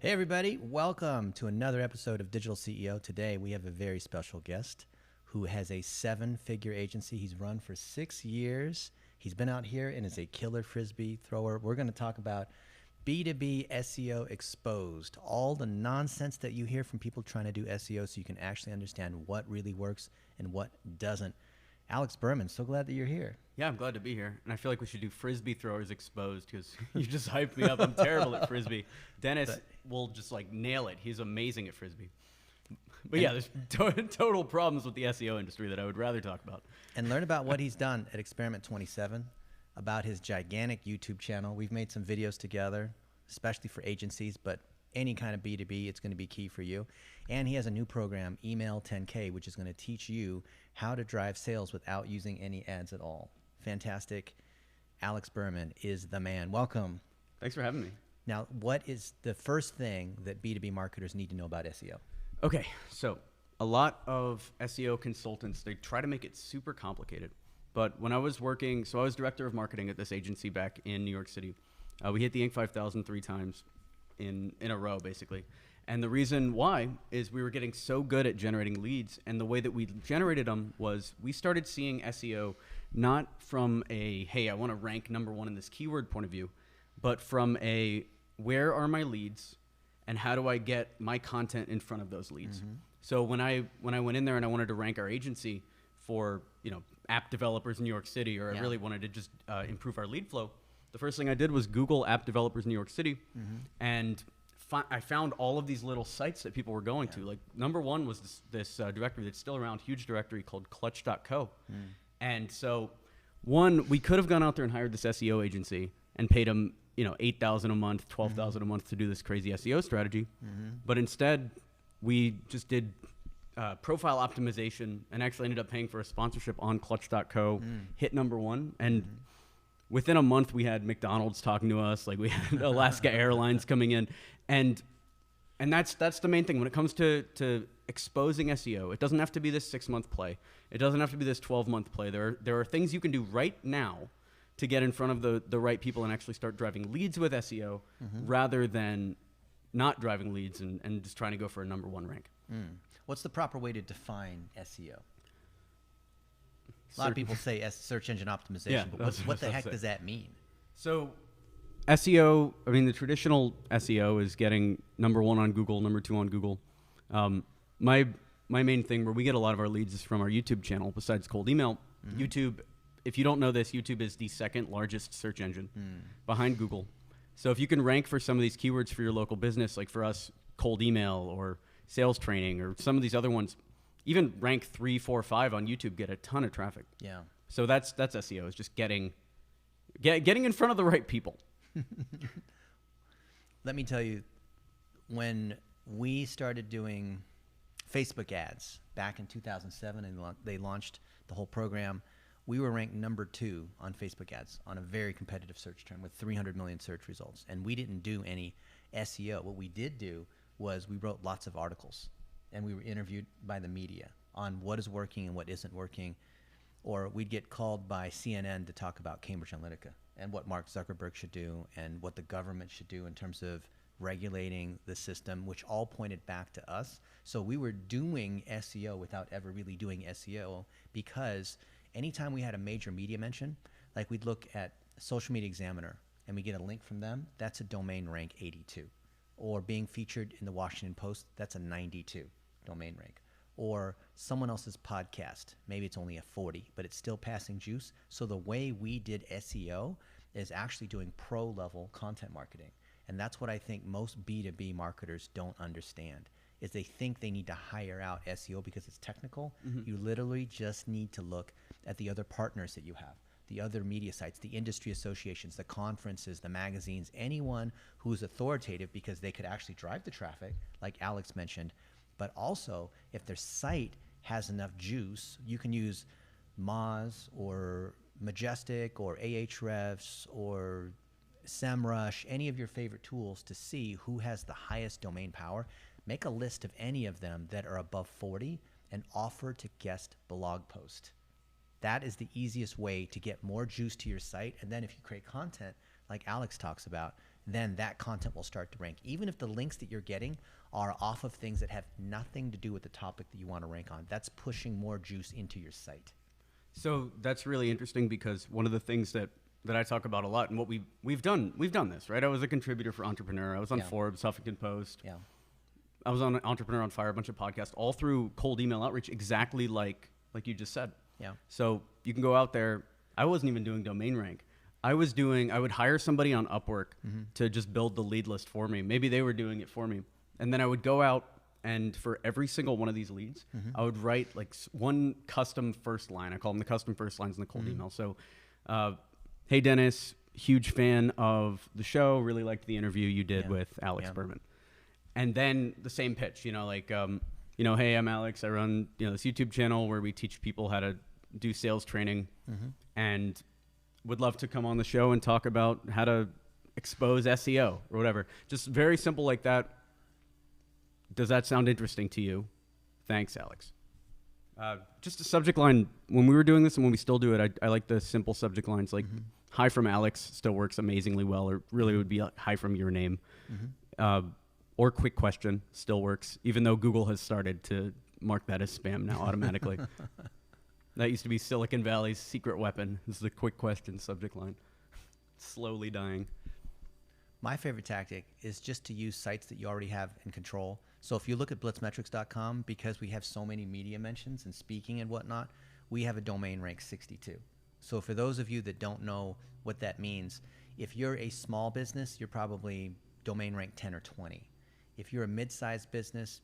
Hey everybody, welcome to another episode of Digital CEO. Today we have a very special guest who has a 7-figure agency he's run for 6 years. He's been out here and is a killer Frisbee thrower. We're going to talk about B2B SEO Exposed, all the nonsense that you hear from people trying to do SEO so you can actually understand what really works and what doesn't. Alex Berman, so glad that you're here. Yeah, I'm glad to be here. And I feel like we should do Frisbee throwers exposed because you just hyped me up. I'm terrible at Frisbee. Dennis will just like nail it. He's amazing at Frisbee. But yeah, there's total problems with the SEO industry that I would rather talk about. And learn about what he's done at Experiment 27, about his gigantic YouTube channel. We've made some videos together, especially for agencies, but any kind of B2B, it's going to be key for you. And he has a new program, Email 10K, which is going to teach you how to drive sales without using any ads at all. Fantastic. Alex Berman is the man. Welcome. Thanks for having me. Now, what is the first thing that B2B marketers need to know about SEO? Okay, so a lot of SEO consultants, they try to make it super complicated. But when I was working, so I was director of marketing at this agency back in New York City. We hit the Inc. 5000 3 times in a row, basically. And the reason why is we were getting so good at generating leads, and the way that we generated them was we started seeing SEO not from a, hey, I want to rank #1 in this keyword point of view, but from a, where are my leads and how do I get my content in front of those leads? Mm-hmm. So when I went in there and I wanted to rank our agency for, app developers in New York City, or I really wanted to just improve our lead flow, the first thing I did was Google app developers New York City, and I found all of these little sites that people were going to. Like #1 was this directory that's still around, huge directory called clutch.co. And so we could have gone out there and hired this SEO agency and paid them, $8,000 a month, $12,000 a month to do this crazy SEO strategy. But instead we just did profile optimization and actually ended up paying for a sponsorship on clutch.co, hit #1. And within a month, we had McDonald's talking to us, like we had Alaska Airlines coming in, and that's the main thing when it comes to exposing SEO. It doesn't have to be this 6-month play. It doesn't have to be this 12-month play. There are things you can do right now to get in front of the right people and actually start driving leads with SEO, rather than not driving leads and just trying to go for a #1 rank. What's the proper way to define SEO? A lot of people say search engine optimization, but what the heck does that mean? So SEO, I mean, the traditional SEO is getting #1 on Google, #2 on Google. My main thing where we get a lot of our leads is from our YouTube channel, besides cold email. YouTube, if you don't know this, YouTube is the second largest search engine behind Google. So if you can rank for some of these keywords for your local business, like for us, cold email or sales training or some of these other ones, even rank 3, 4, 5 on YouTube, get a ton of traffic. Yeah. So that's SEO, is just getting in front of the right people. Let me tell you, when we started doing Facebook ads back in 2007 and they launched the whole program, we were ranked #2 on Facebook ads on a very competitive search term with 300 million search results. And we didn't do any SEO. What we did do was we wrote lots of articles, and we were interviewed by the media on what is working and what isn't working. Or we'd get called by CNN to talk about Cambridge Analytica and what Mark Zuckerberg should do and what the government should do in terms of regulating the system, which all pointed back to us. So we were doing SEO without ever really doing SEO, because anytime we had a major media mention, like we'd look at Social Media Examiner and we get a link from them, that's a domain rank 82. Or being featured in the Washington Post, that's a 92 domain rank. Or someone else's podcast, maybe it's only a 40, but it's still passing juice. So the way we did SEO is actually doing pro-level content marketing. And that's what I think most B2B marketers don't understand, is they think they need to hire out SEO because it's technical. You literally just need to look at the other partners that you have, the other media sites, the industry associations, the conferences, the magazines, anyone who's authoritative, because they could actually drive the traffic, like Alex mentioned. But also, if their site has enough juice, you can use Moz or Majestic or Ahrefs or SEMrush, any of your favorite tools, to see who has the highest domain power. Make a list of any of them that are above 40 and offer to guest blog post. That is the easiest way to get more juice to your site. And then if you create content like Alex talks about, then that content will start to rank. Even if the links that you're getting are off of things that have nothing to do with the topic that you want to rank on, that's pushing more juice into your site. So that's really interesting, because one of the things that I talk about a lot, and what we've done this, right? I was a contributor for Entrepreneur. I was on Forbes, Huffington Post. Yeah. I was on Entrepreneur on Fire, a bunch of podcasts, all through cold email outreach, exactly like you just said. Yeah. So you can go out there. I wasn't even doing domain rank. I would hire somebody on Upwork to just build the lead list for me. Maybe they were doing it for me. And then I would go out, and for every single one of these leads, I would write like one custom first line. I call them the custom first lines in the cold email. So, hey, Dennis, huge fan of the show. Really liked the interview you did with Alex Berman. And then the same pitch, like, hey, I'm Alex. I run, this YouTube channel where we teach people how to do sales training, and would love to come on the show and talk about how to expose SEO or whatever. Just very simple like that. Does that sound interesting to you? Thanks, Alex. Just a subject line. When we were doing this and when we still do it, I like the simple subject lines, like hi from Alex still works amazingly well, or really would be like, hi from your name. Or quick question still works, even though Google has started to mark that as spam now automatically. That used to be Silicon Valley's secret weapon, is the quick question subject line. Slowly dying. My favorite tactic is just to use sites that you already have in control. So if you look at blitzmetrics.com, because we have so many media mentions and speaking and whatnot, we have a domain rank 62. So for those of you that don't know what that means, if you're a small business, you're probably domain rank 10 or 20. If you're a mid-sized business,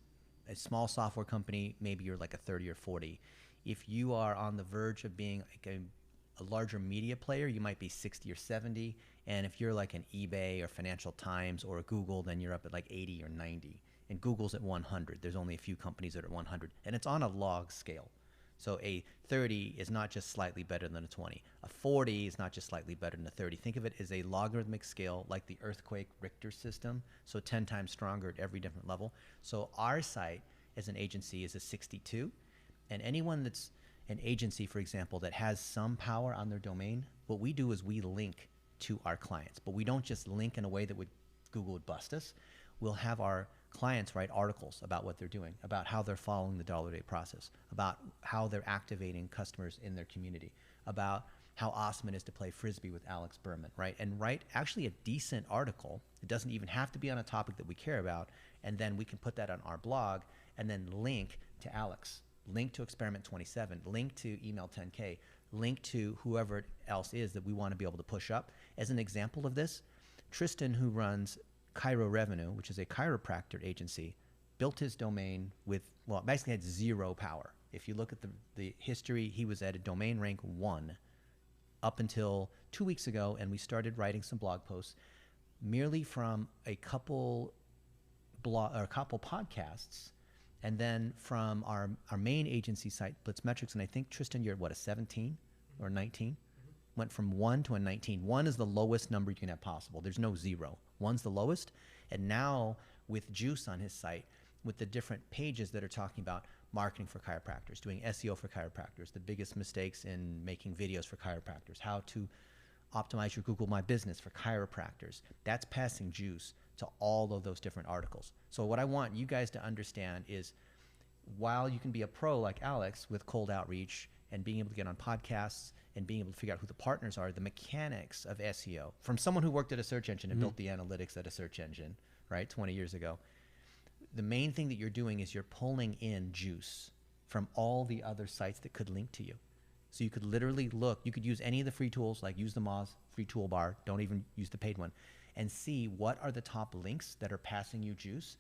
a small software company, maybe you're like a 30 or 40. If you are on the verge of being like a larger media player, you might be 60 or 70. And if you're like an eBay or Financial Times or a Google, then you're up at like 80 or 90. And Google's at 100. There's only a few companies that are at 100. And it's on a log scale. So a 30 is not just slightly better than a 20. A 40 is not just slightly better than a 30. Think of it as a logarithmic scale, like the earthquake Richter system. So 10 times stronger at every different level. So our site as an agency is a 62. And anyone that's an agency, for example, that has some power on their domain, what we do is we link to our clients. But we don't just link in a way that Google would bust us. We'll have our clients write articles about what they're doing, about how they're following the dollar-a-day process, about how they're activating customers in their community, about how awesome it is to play Frisbee with Alex Berman, right? And write actually a decent article. It doesn't even have to be on a topic that we care about. And then we can put that on our blog and then link to Alex, link to Experiment 27, link to Email 10K, link to whoever else is that we want to be able to push up. As an example of this, Tristan, who runs Chiro Revenue, which is a chiropractor agency, built his domain with, well, basically had zero power. If you look at the history, he was at a domain rank 1 up until 2 weeks ago, and we started writing some blog posts merely from a couple podcasts, and then from our main agency site, Blitzmetrics, and I think, Tristan, you're at what, a 17 or 19? Went from 1 to a 19. 1 is the lowest number you can have possible. There's no 0. 1's the lowest. And now with Juice on his site, with the different pages that are talking about marketing for chiropractors, doing SEO for chiropractors, the biggest mistakes in making videos for chiropractors, how to optimize your Google My Business for chiropractors, that's passing Juice to all of those different articles. So what I want you guys to understand is, while you can be a pro like Alex with cold outreach and being able to get on podcasts and being able to figure out who the partners are, the mechanics of SEO, from someone who worked at a search engine and built the analytics at a search engine, right, 20 years ago, the main thing that you're doing is you're pulling in juice from all the other sites that could link to you. So you could literally look, you could use any of the free tools, like use the Moz free toolbar, don't even use the paid one, and see what are the top links that are passing you juice.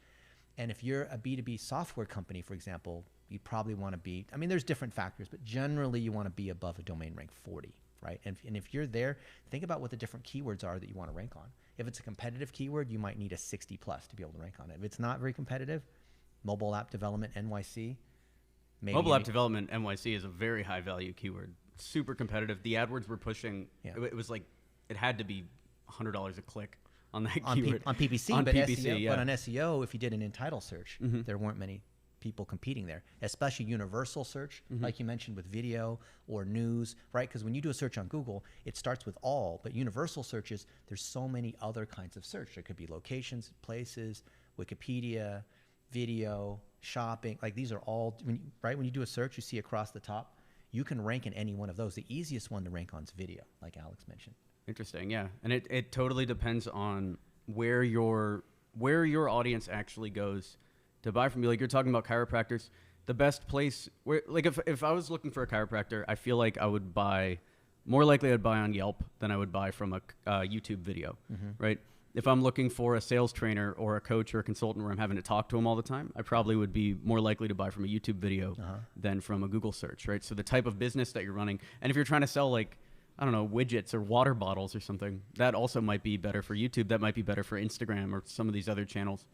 And if you're a B2B software company, for example, you probably want to be, I mean, there's different factors, but generally you want to be above a domain rank 40, right? And if you're there, think about what the different keywords are that you want to rank on. If it's a competitive keyword, you might need a 60 plus to be able to rank on it. If it's not very competitive, mobile app development NYC. Maybe mobile app development NYC is a very high value keyword. Super competitive. The AdWords were pushing, it was like, it had to be $100 a click on that keyword. On PPC, on but PPC, SEO, but on SEO, if you did an in-title search, there weren't many people competing there, especially universal search, like you mentioned with video or news, right? Because when you do a search on Google, it starts with all, but universal searches, there's so many other kinds of search. There could be locations, places, Wikipedia, video, shopping. Like these are all, right? When you do a search, you see across the top, you can rank in any one of those. The easiest one to rank on is video, like Alex mentioned. Interesting, yeah. And it totally depends on where your audience actually goes to buy from you. Like you're talking about chiropractors, the best place where, like if I was looking for a chiropractor, I feel like I would buy, more likely I'd buy on Yelp than I would buy from a YouTube video, right? If I'm looking for a sales trainer or a coach or a consultant where I'm having to talk to them all the time, I probably would be more likely to buy from a YouTube video than from a Google search, right? So the type of business that you're running, and if you're trying to sell like, I don't know, widgets or water bottles or something, that also might be better for YouTube. That might be better for Instagram or some of these other channels.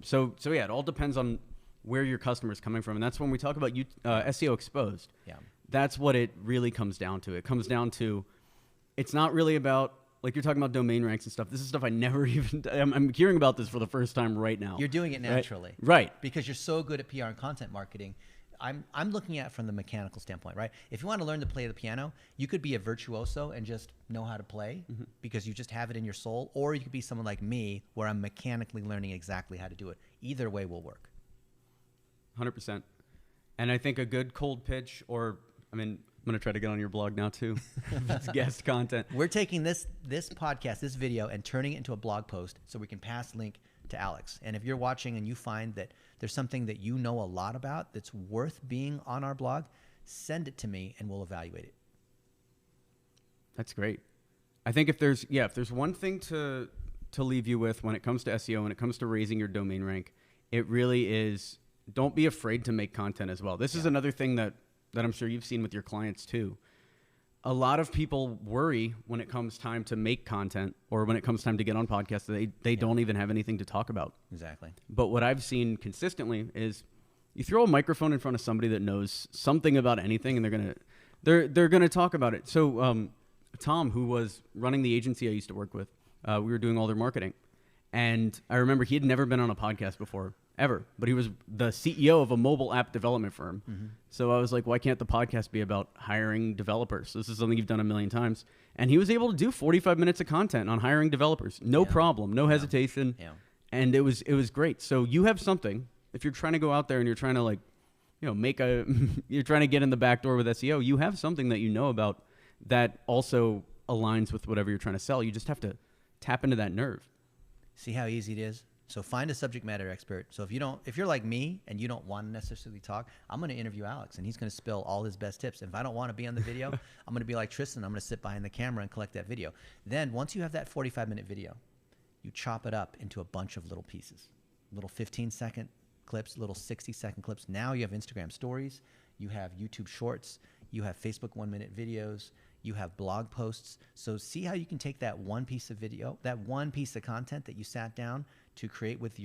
So yeah, it all depends on where your customer is coming from. And that's when we talk about SEO Exposed. Yeah. That's what it really comes down to. It comes down to, it's not really about, like you're talking about domain ranks and stuff. This is stuff I never even, I'm hearing about this for the first time right now. You're doing it naturally. Right. Because you're so good at PR and content marketing. I'm looking at it from the mechanical standpoint, right? If you want to learn to play the piano, you could be a virtuoso and just know how to play because you just have it in your soul, or you could be someone like me where I'm mechanically learning exactly how to do it. Either way will work. 100%. And I think a good cold pitch, or, I mean, I'm going to try to get on your blog now too. It's guest content. We're taking this podcast, this video, and turning it into a blog post so we can pass link to Alex. And if you're watching and you find that there's something that you know a lot about that's worth being on our blog, send it to me and we'll evaluate it. That's great. I think if there's one thing to leave you with when it comes to SEO, when it comes to raising your domain rank, it really is, don't be afraid to make content as well. This is another thing that I'm sure you've seen with your clients too. A lot of people worry when it comes time to make content or when it comes time to get on podcasts, they don't even have anything to talk about. Exactly. But what I've seen consistently is you throw a microphone in front of somebody that knows something about anything and they're gonna talk about it. So Tom, who was running the agency I used to work with, we were doing all their marketing. And I remember he had never been on a podcast before, ever, but he was the CEO of a mobile app development firm. So I was like, why can't the podcast be about hiring developers? This is something you've done a million times. And he was able to do 45 minutes of content on hiring developers. No problem, no hesitation. Yeah. And it was great. So you have something, if you're trying to go out there and you're trying to like, you know, you're trying to get in the back door with SEO, you have something that you know about that also aligns with whatever you're trying to sell. You just have to tap into that nerve. See how easy it is? So find a subject matter expert. So if you're like me and you don't want to necessarily talk, I'm going to interview Alex and he's going to spill all his best tips. If I don't want to be on the video, I'm going to be like Tristan. I'm going to sit behind the camera and collect that video. Then once you have that 45-minute video, you chop it up into a bunch of little pieces, little 15-second clips, little 60-second clips. Now you have Instagram stories, you have YouTube shorts, you have Facebook 1-minute videos, you have blog posts. So see how you can take that one piece of video, that one piece of content that you sat down to create with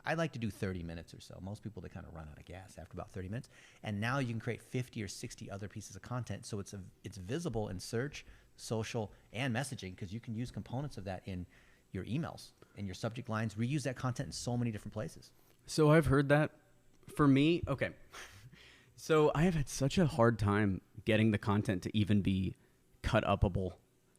I like to do 30 minutes or so. Most people, they kind of run out of gas after about 30 minutes. And now you can create 50 or 60 other pieces of content. So it's visible in search, social, and messaging because you can use components of that in your emails and your subject lines, reuse that content in so many different places. So I've heard that. For me, okay. So I have had such a hard time getting the content to even be cut upable.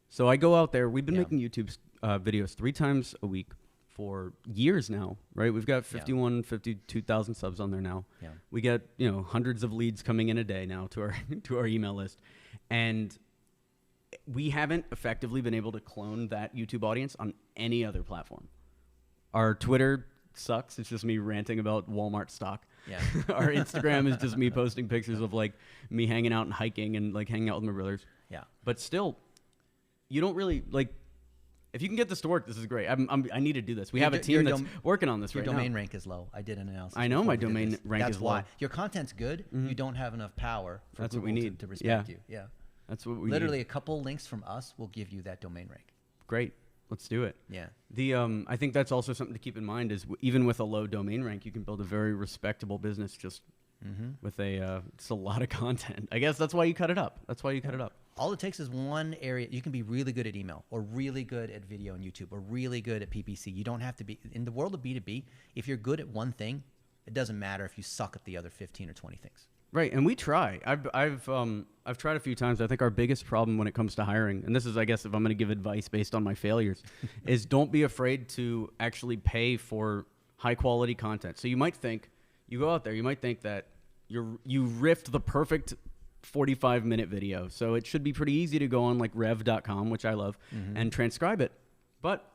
So I go out there. We've been making YouTube videos 3 times a week for years now, right? We've got 52,000 subs on there now. Yeah. We get, hundreds of leads coming in a day now to our email list. And we haven't effectively been able to clone that YouTube audience on any other platform. Our Twitter sucks. It's just me ranting about Walmart stock. Yeah. Our Instagram is just me posting pictures of like me hanging out and hiking and like hanging out with my brothers. Yeah. But still, you don't really like, if you can get this to work, this is great. I need to do this. We have a team that's working on this right now. Your domain rank is low. I did an analysis. I know my domain rank is low. That's why. Your content's good. You don't have enough power for that's Google what we need to respect you. Yeah. That's what we Literally need. A couple links from us will give you that domain rank. Great. Let's do it. Yeah. I think that's also something to keep in mind is even with a low domain rank, you can build a very respectable business just with it's a lot of content. I guess that's why you cut it up. All it takes is one area. You can be really good at email or really good at video on YouTube or really good at PPC. You don't have to be in the world of B2B. If you're good at one thing, It doesn't matter if you suck at the other 15 or 20 things. Right, and we try. I've tried a few times. I think our biggest problem when it comes to hiring, and this is, I guess, if I'm going to give advice based on my failures, is don't be afraid to actually pay for high quality content. So you might think, you go out there, you might think that you riffed the perfect 45-minute video, so it should be pretty easy to go on like rev.com, which I love, and transcribe it. But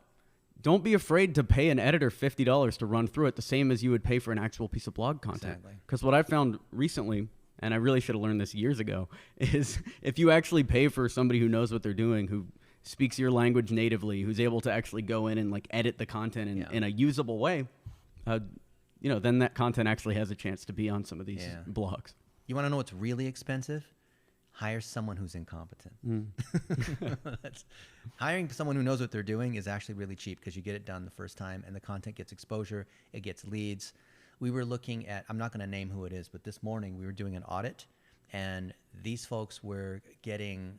don't be afraid to pay an editor $50 to run through it, the same as you would pay for an actual piece of blog content. Because what I found recently, and I really should have learned this years ago, is if you actually pay for somebody who knows what they're doing, who speaks your language natively, who's able to actually go in and like edit the content in a usable way, then that content actually has a chance to be on some of these blogs. You want to know what's really expensive? Hire someone who's incompetent. Hiring someone who knows what they're doing is actually really cheap because you get it done the first time and the content gets exposure, it gets leads. We were looking at, I'm not going to name who it is, but this morning we were doing an audit and these folks were getting,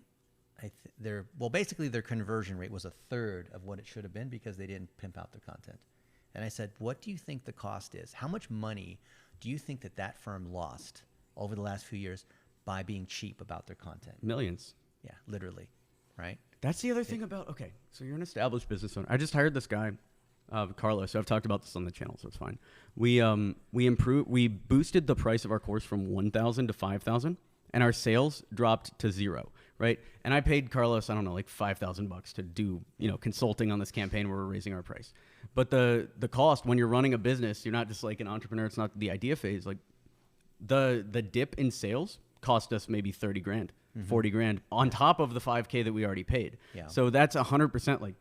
basically their conversion rate was a third of what it should have been because they didn't pimp out their content. And I said, what do you think the cost is? How much money do you think that firm lost over the last few years by being cheap about their content? Millions. Yeah, literally, right? That's the other thing about, okay, so you're an established business owner. I just hired this guy, Carlos, so I've talked about this on the channel, so it's fine. We boosted the price of our course from $1,000 to $5,000, and our sales dropped to 0, right? And I paid Carlos, I don't know, like $5,000 to do, consulting on this campaign where we're raising our price. But the cost, when you're running a business, you're not just like an entrepreneur, it's not the idea phase, like the dip in sales cost us maybe 30 grand, 40 grand on top of the 5K that we already paid. Yeah. So that's 100%, like,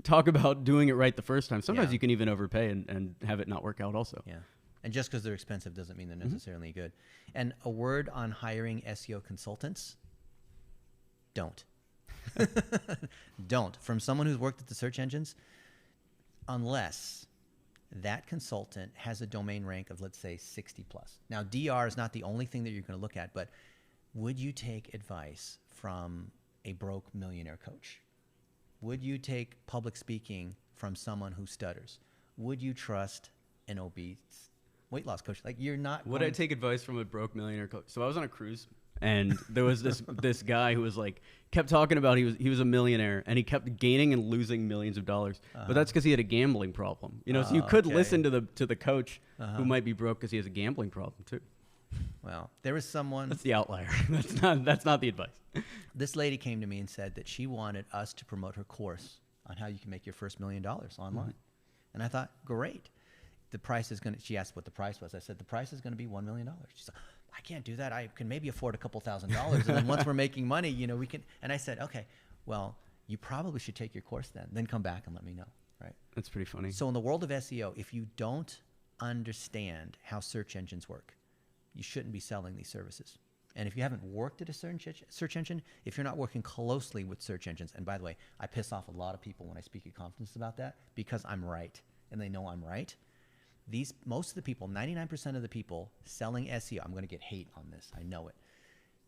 talk about doing it right the first time. Sometimes you can even overpay and have it not work out also. Yeah. And just because they're expensive doesn't mean they're necessarily good. And a word on hiring SEO consultants, don't. Don't. From someone who's worked at the search engines, unless that consultant has a domain rank of, let's say, 60 plus. Now, DR is not the only thing that you're going to look at, but would you take advice from a broke millionaire coach? Would you take public speaking from someone who stutters? Would you trust an obese weight loss coach? Like, you're not. Would I take advice from a broke millionaire coach? So I was on a cruise, and there was this guy who was like, kept talking about he was a millionaire and he kept gaining and losing millions of dollars, but that's because he had a gambling problem. So you could listen to the coach who might be broke because he has a gambling problem too. Well, there was someone. That's the outlier. That's not the advice. This lady came to me and said that she wanted us to promote her course on how you can make your first $1 million online. And I thought, great. The price is going to, she asked what the price was. I said, the price is going to be $1 million. She said, I can't do that. I can maybe afford a couple $1,000s. And then once we're making money, we can. And I said, okay, well, you probably should take your course then come back and let me know. Right. That's pretty funny. So in the world of SEO, if you don't understand how search engines work, you shouldn't be selling these services. And if you haven't worked at a search engine, if you're not working closely with search engines, and by the way, I piss off a lot of people when I speak at conferences about that because I'm right and they know I'm right. Most of the people, 99% of the people selling SEO, I'm going to get hate on this, I know it.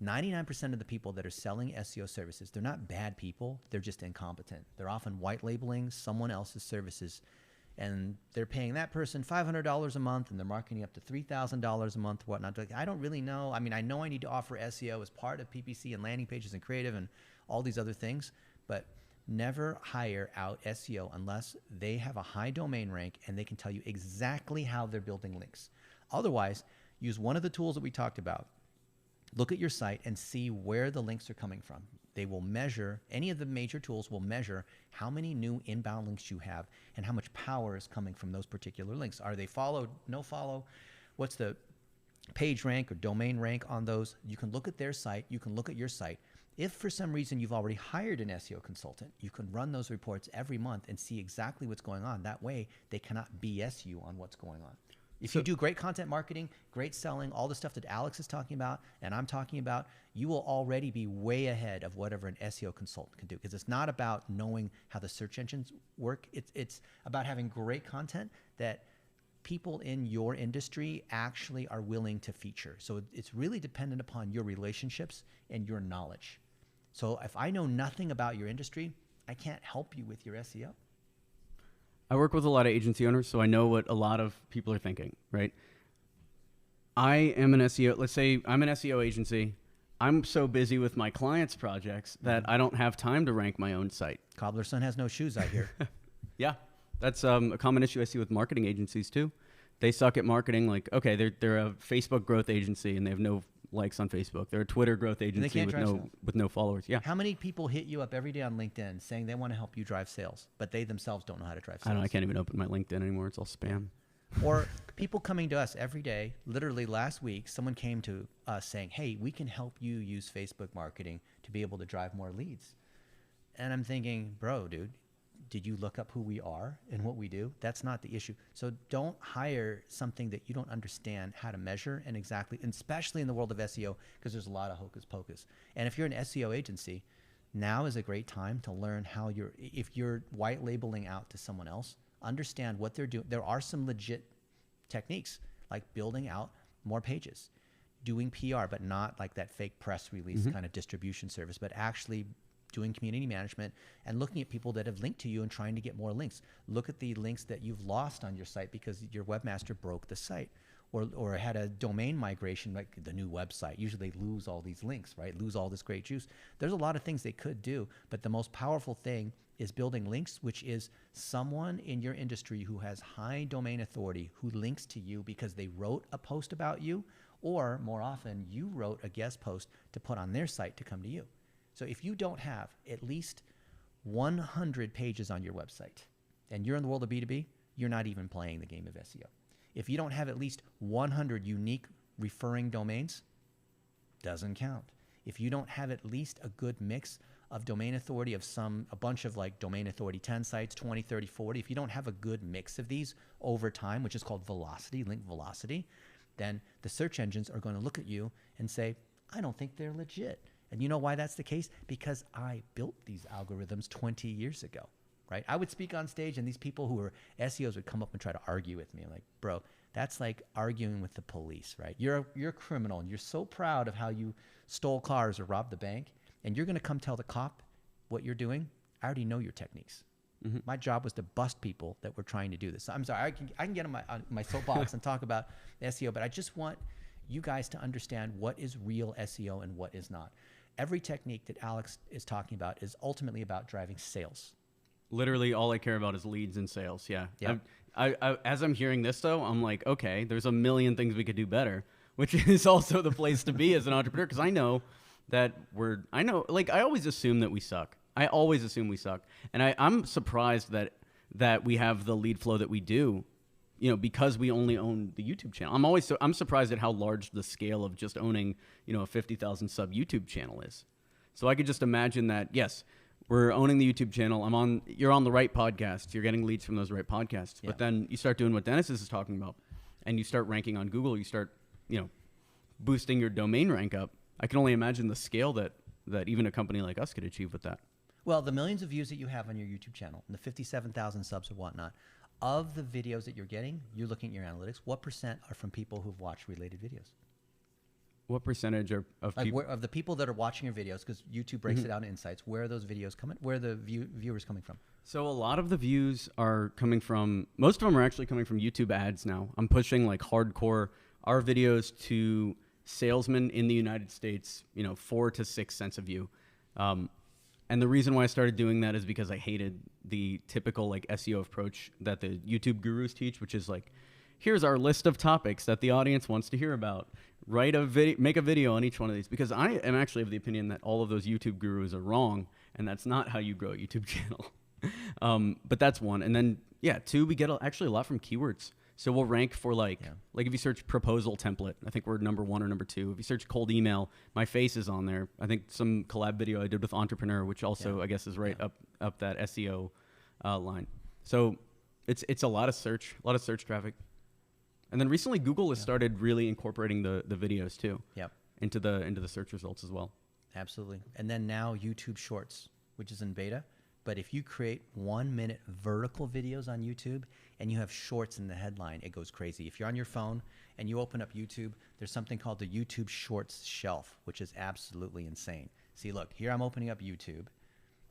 99% of the people that are selling SEO services, they're not bad people, they're just incompetent. They're often white labeling someone else's services, and they're paying that person $500 a month, and they're marketing up to $3,000 a month, whatnot. Like, I don't really know. I mean, I know I need to offer SEO as part of PPC and landing pages and creative and all these other things, but never hire out SEO unless they have a high domain rank and they can tell you exactly how they're building links. Otherwise, use one of the tools that we talked about. Look at your site and see where the links are coming from. They will measure, any of the major tools will measure how many new inbound links you have and how much power is coming from those particular links. Are they followed, no follow? What's the page rank or domain rank on those? You can look at their site, you can look at your site. If for some reason you've already hired an SEO consultant, you can run those reports every month and see exactly what's going on. That way, they cannot BS you on what's going on. If you do great content marketing, great selling, all the stuff that Alex is talking about and I'm talking about, you will already be way ahead of whatever an SEO consultant can do. Because it's not about knowing how the search engines work. It's about having great content that people in your industry actually are willing to feature. So it's really dependent upon your relationships and your knowledge. So if I know nothing about your industry, I can't help you with your SEO. I work with a lot of agency owners, so I know what a lot of people are thinking, right? I am an SEO. Let's say I'm an SEO agency. I'm so busy with my clients' projects that I don't have time to rank my own site. Cobbler's son has no shoes, I hear. Yeah, that's a common issue I see with marketing agencies too. They suck at marketing. Like, okay, they're a Facebook growth agency and they have no likes on Facebook. They're a Twitter growth agency with no followers. Yeah. How many people hit you up every day on LinkedIn saying they want to help you drive sales, but they themselves don't know how to drive sales? I don't know. I can't even open my LinkedIn anymore. It's all spam. Or people coming to us every day. Literally last week, someone came to us saying, hey, we can help you use Facebook marketing to be able to drive more leads. And I'm thinking, bro, dude, did you look up who we are and what we do? That's not the issue. So don't hire something that you don't understand how to measure and exactly, and especially in the world of SEO, because there's a lot of hocus pocus. And if you're an SEO agency, now is a great time to learn how if you're white labeling out to someone else, understand what they're doing. There are some legit techniques like building out more pages, doing PR, but not like that fake press release kind of distribution service, but actually doing community management and looking at people that have linked to you and trying to get more links. Look at the links that you've lost on your site because your webmaster broke the site or had a domain migration, like the new website. Usually they lose all these links, right? Lose all this great juice. There's a lot of things they could do, but the most powerful thing is building links, which is someone in your industry who has high domain authority who links to you because they wrote a post about you, or more often you wrote a guest post to put on their site to come to you. So if you don't have at least 100 pages on your website and you're in the world of B2B, you're not even playing the game of SEO. If you don't have at least 100 unique referring domains, doesn't count. If you don't have at least a good mix of domain authority of a bunch of like domain authority 10 sites, 20, 30, 40, if you don't have a good mix of these over time, which is called velocity, link velocity, then the search engines are going to look at you and say, I don't think they're legit. And you know why that's the case? Because I built these algorithms 20 years ago, right? I would speak on stage and these people who are SEOs would come up and try to argue with me. I'm like, bro, that's like arguing with the police, right? You're a criminal and you're so proud of how you stole cars or robbed the bank, and you're going to come tell the cop what you're doing. I already know your techniques. My job was to bust people that were trying to do this. I'm sorry, I can get on my soapbox and talk about SEO, but I just want you guys to understand what is real SEO and what is not. Every technique that Alex is talking about is ultimately about driving sales. Literally all I care about is leads and sales. Yeah. Yeah. As I'm hearing this though, I'm like, okay, there's a million things we could do better, which is also the place to be as an entrepreneur. Cause I know, like I always assume that we suck. I always assume we suck. And I'm surprised that we have the lead flow that we do, because we only own the YouTube channel. I'm surprised at how large the scale of just owning, a 50,000 sub YouTube channel is. So I could just imagine that, yes, we're owning the YouTube channel. You're on the right podcasts. You're getting leads from those right podcasts. Yeah. But then you start doing what Dennis is talking about and you start ranking on Google. You start, boosting your domain rank up. I can only imagine the scale that even a company like us could achieve with that. Well, the millions of views that you have on your YouTube channel and the 57,000 subs or whatnot, of the videos that you're getting, you're looking at your analytics, what % are from people who've watched related videos? What percentage of people? Of the people that are watching your videos, because YouTube breaks it out in insights, where are those videos coming? Where are the viewers coming from? So a lot of the views are coming from, most of them are actually coming from YouTube ads now. I'm pushing like hardcore our videos to salesmen in the United States, 4 to 6 cents a view. And the reason why I started doing that is because I hated the typical like SEO approach that the YouTube gurus teach, which is like, here's our list of topics that the audience wants to hear about. Make a video on each one of these, because I am actually of the opinion that all of those YouTube gurus are wrong, and that's not how you grow a YouTube channel. But that's one. And then, 2, we get actually a lot from keywords. So we'll rank for like if you search proposal template, I think we're number 1 or number 2. If you search cold email, my face is on there. I think some collab video I did with Entrepreneur, which also I guess is right up that SEO line. So it's a lot of search traffic. And then recently Google has started really incorporating the videos too. Into the search results as well. Absolutely. And then now YouTube Shorts, which is in beta. But if you create 1-minute vertical videos on YouTube and you have shorts in the headline, it goes crazy. If you're on your phone and you open up YouTube, there's something called the YouTube Shorts shelf, which is absolutely insane. See, look, here I'm opening up YouTube,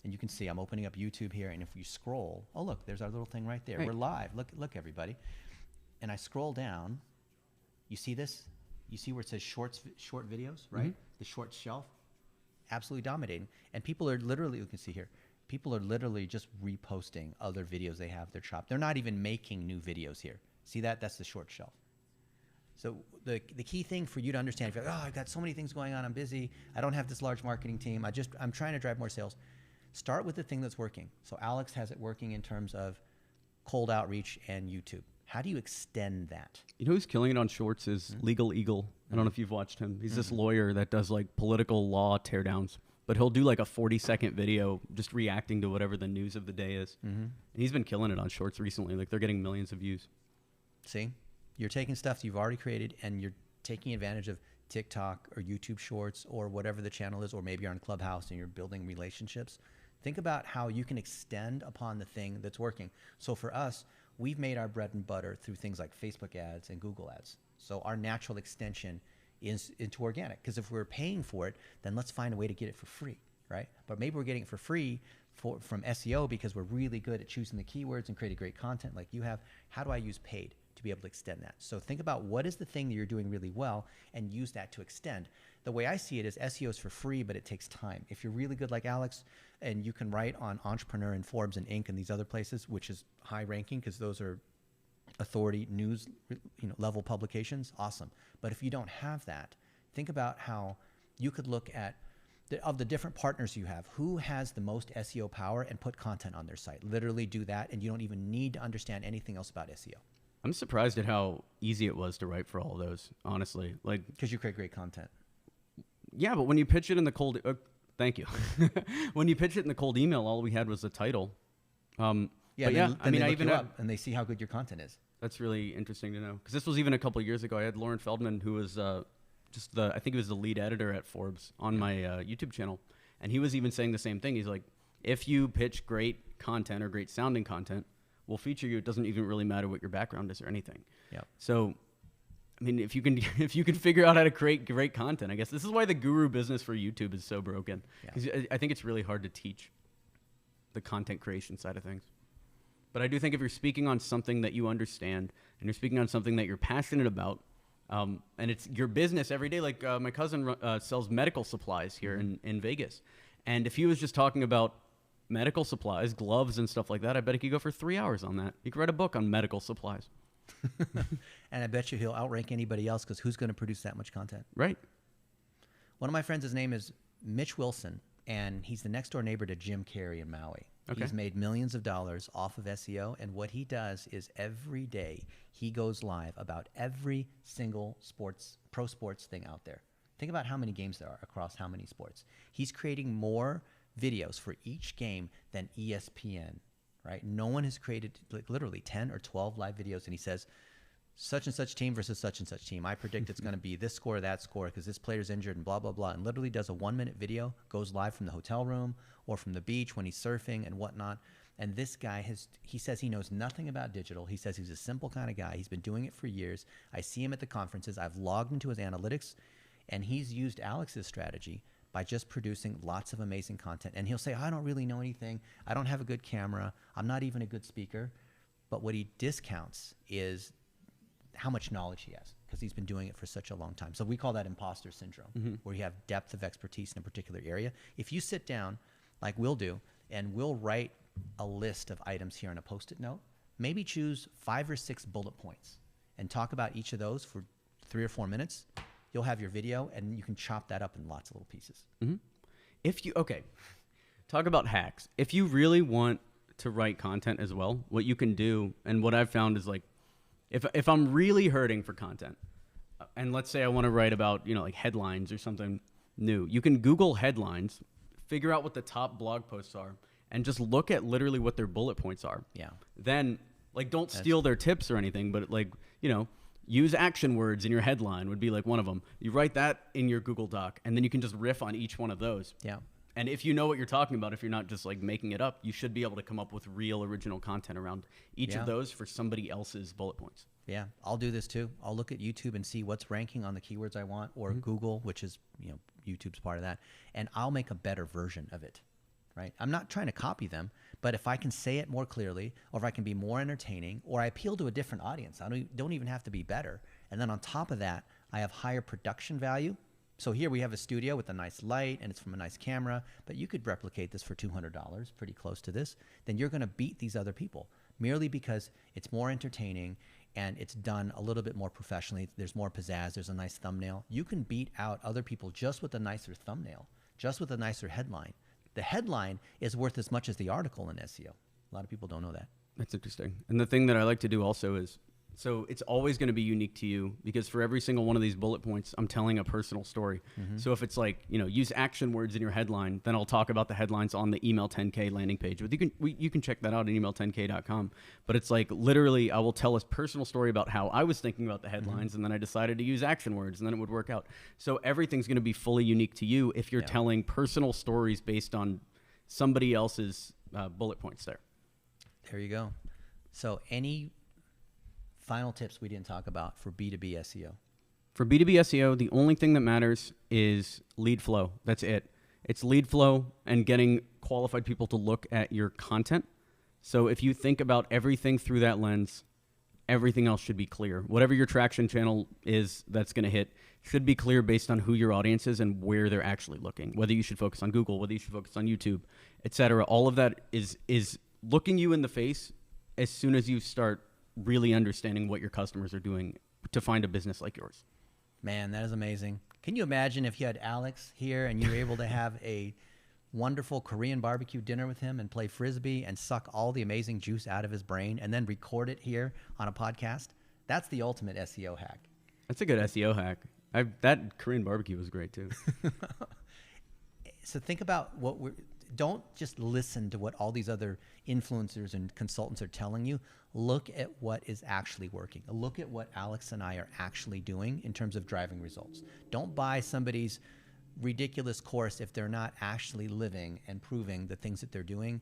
and you can see I'm opening up YouTube here. And if you scroll, oh, look, there's our little thing right there. Right. We're live. Look, everybody. And I scroll down. You see this? You see where it says short videos, right? The short shelf, absolutely dominating. And people are literally, you can see here, people are literally just reposting other videos they have their shop. They're not even making new videos here. See that? That's the short shelf. So the key thing for you to understand, if you're like, oh, I've got so many things going on, I'm busy, I don't have this large marketing team, I'm trying to drive more sales. Start with the thing that's working. So Alex has it working in terms of cold outreach and YouTube. How do you extend that? You know who's killing it on shorts is Legal Eagle. I don't know if you've watched him. He's this lawyer that does like political law teardowns, but he'll do like a 40-second video just reacting to whatever the news of the day is. And he's been killing it on shorts recently. Like they're getting millions of views. See, you're taking stuff you've already created and you're taking advantage of TikTok or YouTube Shorts or whatever the channel is, or maybe you're on Clubhouse and you're building relationships. Think about how you can extend upon the thing that's working. So for us, we've made our bread and butter through things like Facebook ads and Google ads. So our natural extension is into organic, because if we're paying for it, then let's find a way to get it for free, right? But maybe we're getting it for free from SEO because we're really good at choosing the keywords and creating great content like you have. How do I use paid to be able to extend that? So think about what is the thing that you're doing really well and use that to extend. The way I see it is SEO is for free, but it takes time. If you're really good like Alex and you can write on Entrepreneur and Forbes and Inc. and these other places, which is high ranking because those are authority news level publications, awesome. But if you don't have that, think about how you could look at of the different partners you have, who has the most SEO power, and put content on their site. Literally do that, and you don't even need to understand anything else about SEO. I'm surprised at how easy it was to write for all of those, honestly. Like, because you create great content. Yeah, but when you pitch it in the cold, thank you. When you pitch it in the cold email, all we had was the title. I even and they see how good your content is. That's really interesting to know, because this was even a couple of years ago. I had Lauren Feldman, who was I think he was the lead editor at Forbes on my YouTube channel, and he was even saying the same thing. He's like, if you pitch great content or great sounding content, we'll feature you. It doesn't even really matter what your background is or anything. Yeah. So, I mean, if you can figure out how to create great content, I guess this is why the guru business for YouTube is so broken. Because I think it's really hard to teach the content creation side of things. But I do think if you're speaking on something that you understand and you're speaking on something that you're passionate about, and it's your business every day, like my cousin sells medical supplies here in Vegas. And if he was just talking about medical supplies, gloves and stuff like that, I bet he could go for 3 hours on that. He could write a book on medical supplies. And I bet you he'll outrank anybody else, because who's going to produce that much content? Right. One of my friends, his name is Mitch Wilson, and he's the next door neighbor to Jim Carrey in Maui. Okay. He's made millions of dollars off of SEO, and what he does is every day he goes live about every single pro sports thing out there. Think about how many games there are across how many sports. He's creating more videos for each game than ESPN, right? No one has created like literally 10 or 12 live videos, and he says, such and such team versus such and such team. I predict it's going to be this score or that score because this player's injured and blah, blah, blah. And literally does a 1-minute video, goes live from the hotel room or from the beach when he's surfing and whatnot. And this guy he says he knows nothing about digital. He says he's a simple kind of guy. He's been doing it for years. I see him at the conferences. I've logged into his analytics, and he's used Alex's strategy by just producing lots of amazing content. And he'll say, I don't really know anything. I don't have a good camera. I'm not even a good speaker. But what he discounts is how much knowledge he has, because he's been doing it for such a long time. So we call that imposter syndrome, where you have depth of expertise in a particular area. If you sit down, like we'll do, and we'll write a list of items here on a Post-it note, maybe choose 5 or 6 bullet points and talk about each of those for 3 or 4 minutes, you'll have your video, and you can chop that up in lots of little pieces. Talk about hacks. If you really want to write content as well, what you can do, and what I've found is like, if I'm really hurting for content, and let's say I want to write about, like headlines or something new, you can Google headlines, figure out what the top blog posts are, and just look at literally what their bullet points are. Yeah. Then, don't steal their tips or anything, but use action words in your headline would be like one of them. You write that in your Google Doc, and then you can just riff on each one of those. Yeah. And if you know what you're talking about, if you're not just making it up, you should be able to come up with real original content around each of those for somebody else's bullet points. Yeah, I'll do this too. I'll look at YouTube and see what's ranking on the keywords I want, or Google, which is, YouTube's part of that, and I'll make a better version of it, right? I'm not trying to copy them, but if I can say it more clearly, or if I can be more entertaining, or I appeal to a different audience, I don't even have to be better. And then on top of that, I have higher production value. So here we have a studio with a nice light and it's from a nice camera, but you could replicate this for $200, pretty close to this. Then you're going to beat these other people merely because it's more entertaining and it's done a little bit more professionally. There's more pizzazz. There's a nice thumbnail. You can beat out other people just with a nicer thumbnail, just with a nicer headline. The headline is worth as much as the article in SEO. A lot of people don't know that. That's interesting. And the thing that I like to do also is, so it's always going to be unique to you, because for every single one of these bullet points, I'm telling a personal story. So if it's like, use action words in your headline, then I'll talk about the headlines on the Email 10K landing page. But you can check that out at email10k.com. But it's like, literally, I will tell a personal story about how I was thinking about the headlines, and then I decided to use action words, and then it would work out. So everything's going to be fully unique to you if you're telling personal stories based on somebody else's bullet points there. There you go. So any final tips we didn't talk about for B2B SEO? For B2B SEO, the only thing that matters is lead flow. That's it. It's lead flow and getting qualified people to look at your content. So if you think about everything through that lens, everything else should be clear. Whatever your traction channel is that's going to hit should be clear based on who your audience is and where they're actually looking. Whether you should focus on Google, whether you should focus on YouTube, etc. All of that is looking you in the face as soon as you start really understanding what your customers are doing to find a business like yours. Man, that is amazing. Can you imagine if you had Alex here and you were able to have a wonderful Korean barbecue dinner with him and play Frisbee and suck all the amazing juice out of his brain and then record it here on a podcast? That's the ultimate SEO hack. That's a good SEO hack. That Korean barbecue was great too. So think about don't just listen to what all these other influencers and consultants are telling you. Look at what is actually working. Look at what Alex and I are actually doing in terms of driving results. Don't buy somebody's ridiculous course if they're not actually living and proving the things that they're doing.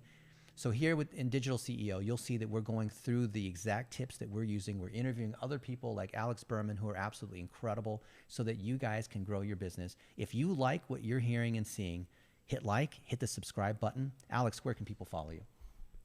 So here in Digital CEO, you'll see that we're going through the exact tips that we're using. We're interviewing other people like Alex Berman, who are absolutely incredible, so that you guys can grow your business. If you like what you're hearing and seeing, hit like, hit the subscribe button. Alex, where can people follow you?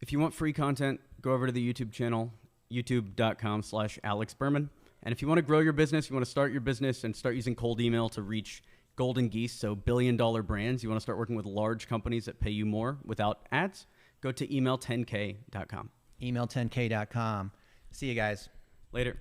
If you want free content, go over to the YouTube channel, youtube.com/Alex Berman. And if you want to grow your business, you want to start your business and start using cold email to reach golden geese, so billion-dollar brands, you want to start working with large companies that pay you more without ads, go to email10k.com. Email10k.com. See you guys. Later.